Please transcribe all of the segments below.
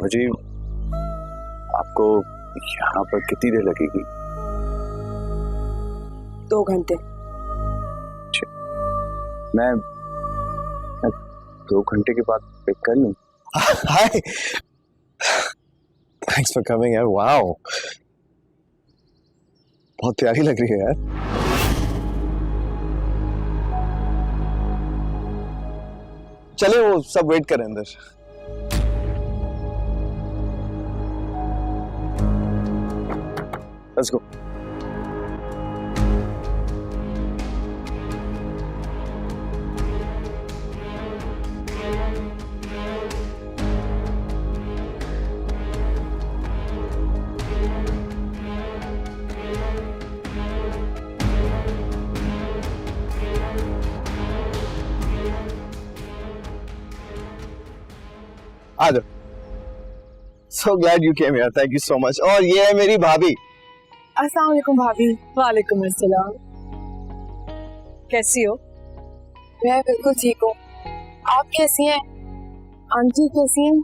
जी आपको यहाँ पर कितनी देर लगेगी? 2 घंटे। मैं 2 घंटे के बाद पिक कर लूँ? हाय, थैंक्स फॉर कमिंग यार। वाओ, बहुत प्यारी लग रही है यार। चले, वो सब वेट करें अंदर। Let's go. आ जाओ। So glad you came here. Thank you so much. और ये है मेरी भाभी। अस्सलाम वालेकुम भाभी। वालेकुम अस्सलाम। कैसी हो? मैं बिल्कुल ठीक हूँ। आप कैसी हैं? आंटी कैसी हैं?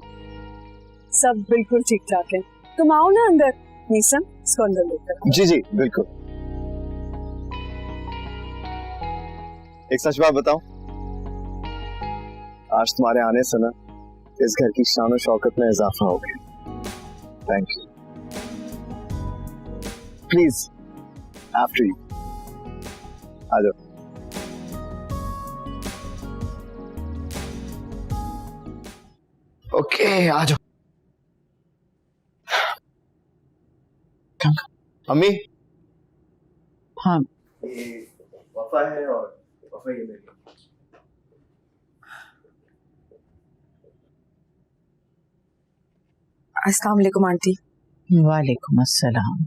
सब बिल्कुल ठीक ठाक है। तुम आओ ना अंदर। नीसम, इसको अंदर लेकर। जी जी बिल्कुल। एक सच बात बताऊं, आज तुम्हारे आने से ना इस घर की शान और शौकत में इजाफा हो गया। Thank you. Please after you आ जाओ। ओके आ जाओ। अम्मी। हाँ, ये वफा है और वफा ये मेरी। अस्सलाम वालेकुम आंटी। वालेकुम अस्सलाम।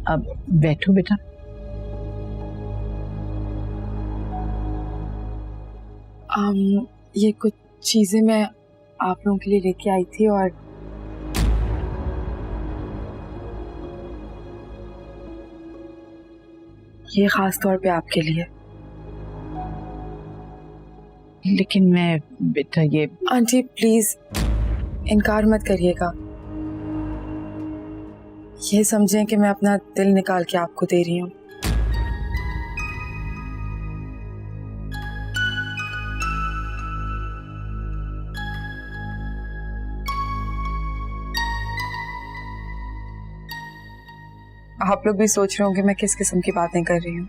अब बैठो बेटा। ये कुछ चीजें मैं आप लोगों के लिए लेके आई थी और ये खास तौर पे आपके लिए। लेकिन मैं बेटा ये आंटी प्लीज इनकार मत करिएगा। ये समझें कि मैं अपना दिल निकाल के आपको दे रही हूँ। आप लोग भी सोच रहे होंगे मैं किस किस्म की बातें कर रही हूँ,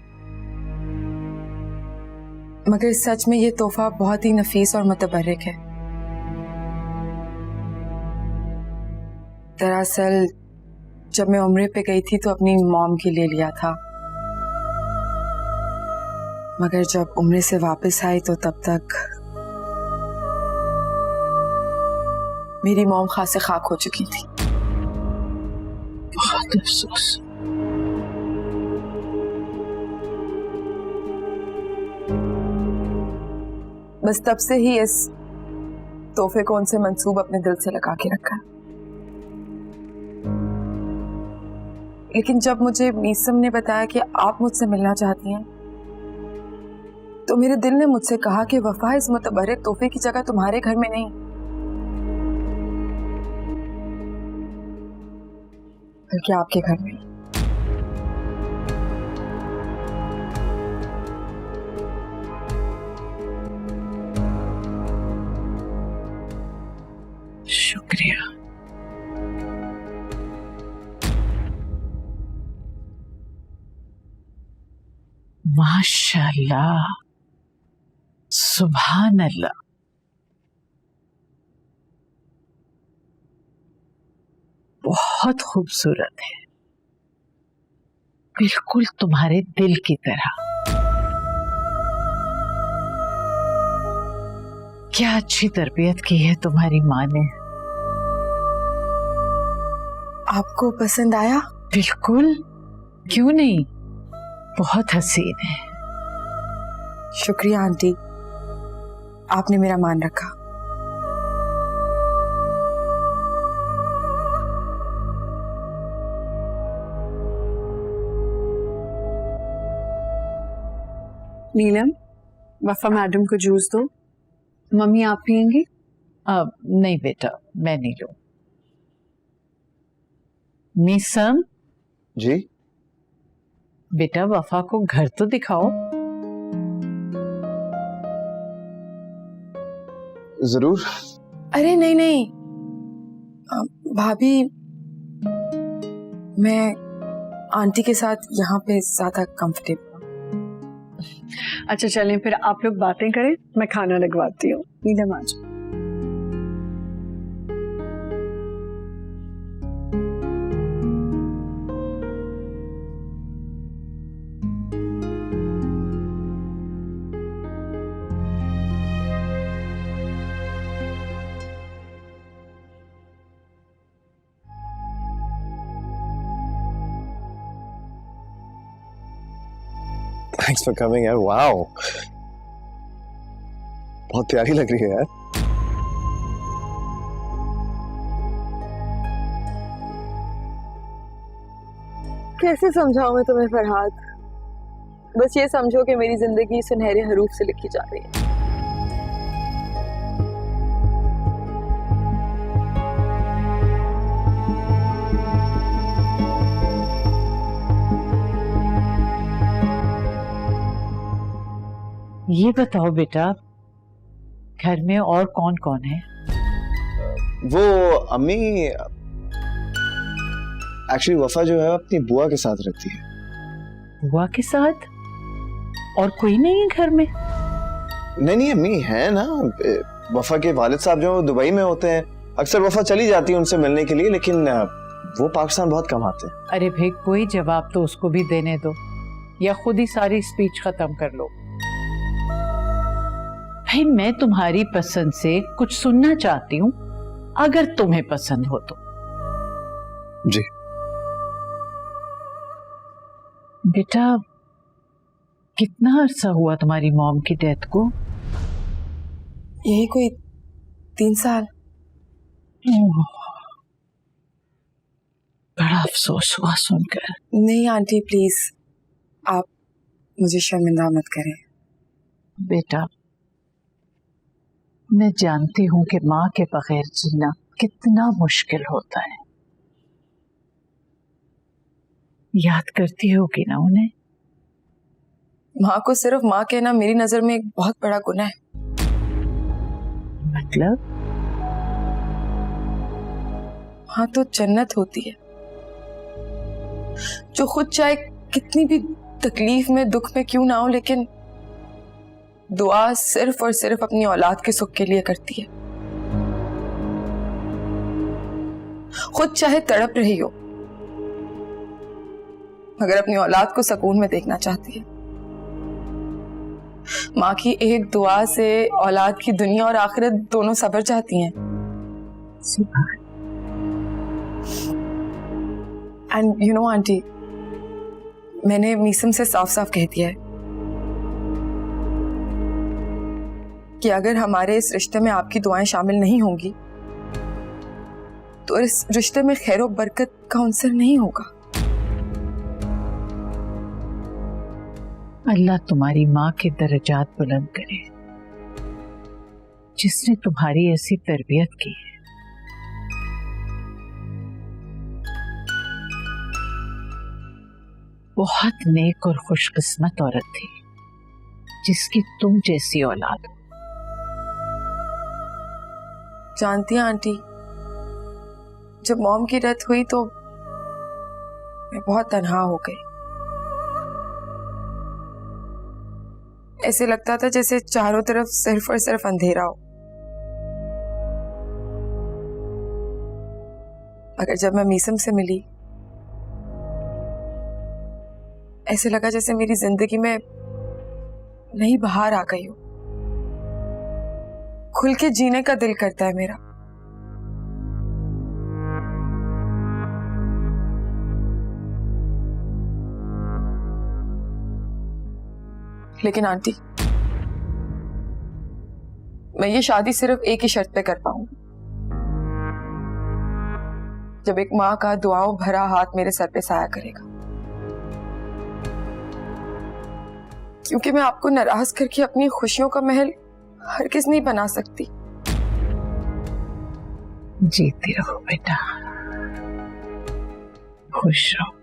मगर सच में ये तोहफा बहुत ही नफीस और मुतबर्रिक है। दरअसल जब मैं उम्रे पे गई थी तो अपनी मॉम के लिए लिया था, मगर जब उम्रे से वापस आई तो तब तक मेरी मॉम खासे खाक हो चुकी थी। बहुत अफसोस। बस तब से ही इस तोहफे को उनसे मंसूब अपने दिल से लगा के रखा। लेकिन जब मुझे नीसम ने बताया कि आप मुझसे मिलना चाहती हैं तो मेरे दिल ने मुझसे कहा कि वफा इस मुतबर्रिक तोहफे की जगह तुम्हारे घर में नहीं बल्कि आपके घर में। शुक्रिया। माशाल्लाह, सुभान अल्लाह। बहुत खूबसूरत है, बिल्कुल तुम्हारे दिल की तरह। क्या अच्छी तरबियत की है तुम्हारी माँ ने। आपको पसंद आया? बिल्कुल, क्यों नहीं, बहुत हसीन है। शुक्रिया आंटी, आपने मेरा मान रखा। नीलम, वफा मैडम को जूस दो। मम्मी आप पियेंगी? नहीं बेटा, मैं नहीं लूं। मीसम, जी बेटा वफा को घर तो दिखाओ। जरूर। अरे नहीं नहीं भाभी, मैं आंटी के साथ यहाँ पे ज्यादा कंफर्टेबल हूँ। अच्छा चलें फिर आप लोग बातें करें, मैं खाना लगवाती हूँ। नीलम आ जाओ। थैंक्स फॉर कमिंग यार। वाओ, बहुत प्यारी लग रही है यार। कैसे समझाऊं मैं तुम्हें फरहाद? बस ये समझो कि मेरी जिंदगी सुनहरे हरूफ से लिखी जा रही है। ये बताओ बेटा, घर में और कौन कौन है? वो अम्मी एक्चुअली वफा जो है अपनी बुआ के साथ रहती है। बुआ के साथ? और कोई नहीं है घर में? नहीं अम्मी है ना, वफा के वालिद साहब जो दुबई में होते हैं, अक्सर वफा चली जाती है उनसे मिलने के लिए, लेकिन वो पाकिस्तान बहुत कम आते हैं। अरे भाई, कोई जवाब तो उसको भी देने दो, या खुद ही सारी स्पीच खत्म कर लो। भाई मैं तुम्हारी पसंद से कुछ सुनना चाहती हूँ, अगर तुम्हें पसंद हो तो। जी बेटा, कितना अरसा हुआ तुम्हारी मॉम की डेथ को? यही कोई 3 साल। बड़ा अफसोस हुआ सुनकर। नहीं आंटी प्लीज, आप मुझे शर्मिंदा मत करें। बेटा, मैं जानती हूँ कि माँ के बगैर जीना कितना मुश्किल होता है। याद करती होगी ना उन्हें? माँ को सिर्फ माँ कहना मेरी नजर में एक बहुत बड़ा गुनाह है। मतलब? हाँ तो जन्नत होती है, जो खुद चाहे कितनी भी तकलीफ में दुख में क्यों ना हो, लेकिन दुआ सिर्फ और सिर्फ अपनी औलाद के सुख के लिए करती है। खुद चाहे तड़प रही हो, मगर अपनी औलाद को सुकून में देखना चाहती है। माँ की एक दुआ से औलाद की दुनिया और आखिरत दोनों सबर जाती हैं। एंड यू नो आंटी, मैंने मीसम से साफ साफ कह दिया है कि अगर हमारे इस रिश्ते में आपकी दुआएं शामिल नहीं होंगी तो इस रिश्ते में खैर और बरकत का अंसर नहीं होगा। अल्लाह तुम्हारी माँ के दर्जात बुलंद करे, जिसने तुम्हारी ऐसी तरबियत की है। बहुत नेक और खुशकिस्मत औरत थी जिसकी तुम जैसी औलाद हो। जानती हैं आंटी, जब मॉम की डेथ हुई तो मैं बहुत तन्हा हो गई। ऐसे लगता था जैसे चारों तरफ सिर्फ और सिर्फ अंधेरा हो। मगर जब मैं मीसम से मिली, ऐसे लगा जैसे मेरी जिंदगी में नई बहार आ गई हो। खुल के जीने का दिल करता है मेरा। लेकिन आंटी, मैं ये शादी सिर्फ एक ही शर्त पे कर पाऊंगी, जब एक माँ का दुआओं भरा हाथ मेरे सर पे साया करेगा। क्योंकि मैं आपको नाराज करके अपनी खुशियों का महल हरगिज़ नहीं बना सकती। जीती रहो बेटा, खुश रहो।